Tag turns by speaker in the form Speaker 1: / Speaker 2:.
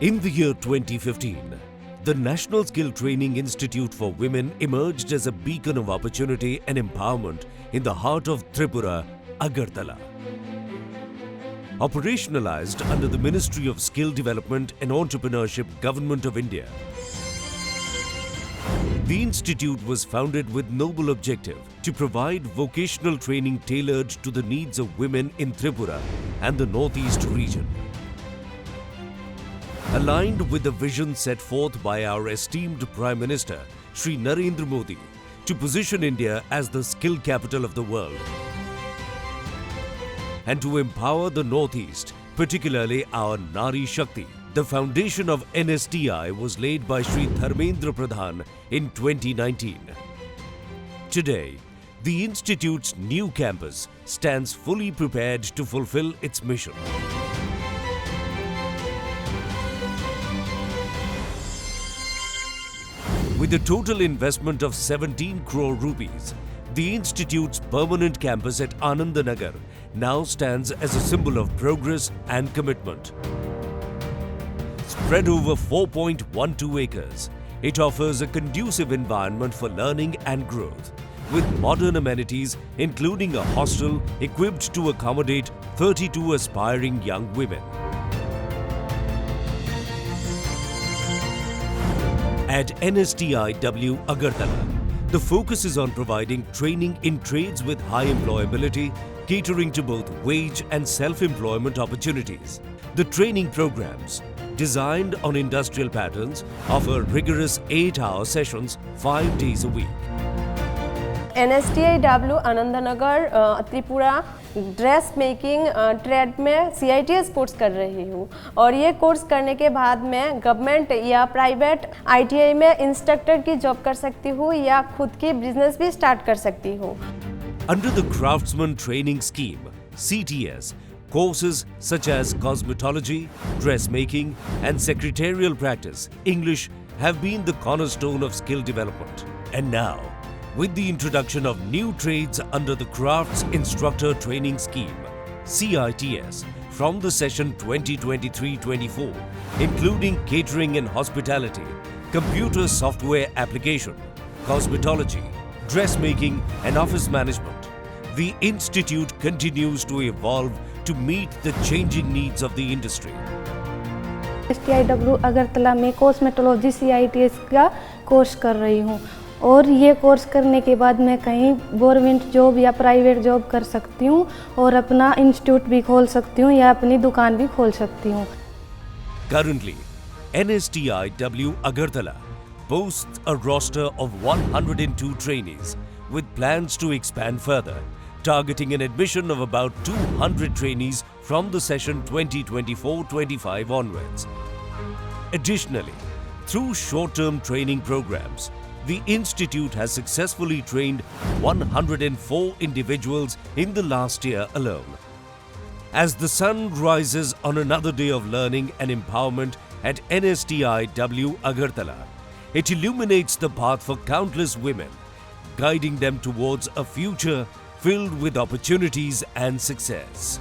Speaker 1: In the year 2015, the National Skill Training Institute for Women emerged as a beacon of opportunity and empowerment in the heart of Tripura, Agartala. Operationalized under the Ministry of Skill Development and Entrepreneurship, Government of India, the institute was founded with noble objective to provide vocational training tailored to the needs of women in Tripura and the Northeast region. Aligned with the vision set forth by our esteemed Prime Minister, Shri Narendra Modi, to position India as the skill capital of the world and to empower the Northeast, particularly our Nari Shakti. The foundation of NSTI was laid by Shri Dharmendra Pradhan in 2019. Today, the Institute's new campus stands fully prepared to fulfill its mission. With a total investment of 17 crore rupees, the Institute's permanent campus at Anandanagar now stands as a symbol of progress and commitment. Spread over 4.12 acres, it offers a conducive environment for learning and growth, with modern amenities including a hostel equipped to accommodate 32 aspiring young women. At NSTI Agartala, the focus is on providing training in trades with high employability, catering to both wage and self-employment opportunities. The training programs, designed on industrial patterns, offer rigorous 8-hour sessions 5 days a week.
Speaker 2: NSTI Anandnagar Tripura dress making trade में CITS course कर रही हूँ और ये course करने के बाद मैं गवर्नमेंट या प्राइवेट ITI में इंस्ट्रक्टर की जॉब कर सकती हूँ या खुद की बिजनेस भी स्टार्ट कर सकती हूँ.
Speaker 1: Under the Craftsman Training Scheme, CTS, courses such as cosmetology, dressmaking and secretarial practice, English have been the cornerstone of skill development. And now, with the introduction of new trades under the Crafts Instructor Training Scheme, CITS, from the session 2023-24, including catering and hospitality, computer software application, cosmetology, dressmaking and office management, the Institute continues to evolve to meet the changing needs of the industry.
Speaker 3: STIW Agartala में cosmetology CITS का course कर रही हूँ और ये course करने के बाद मैं कहीं गवर्नमेंट जॉब या प्राइवेट जॉब कर सकती हूँ और अपना इंस्टीट्यूट भी खोल सकती हूँ या अपनी दुकान भी खोल सकती हूँ.
Speaker 1: Currently, NSTIW Agartala boasts a roster of 102 trainees with plans to expand further, targeting an admission of about 200 trainees from the session 2024-25 onwards. Additionally, through short-term training programs, the Institute has successfully trained 104 individuals in the last year alone. As the sun rises on another day of learning and empowerment at NSTIW Agartala, it illuminates the path for countless women, guiding them towards a future filled with opportunities and success.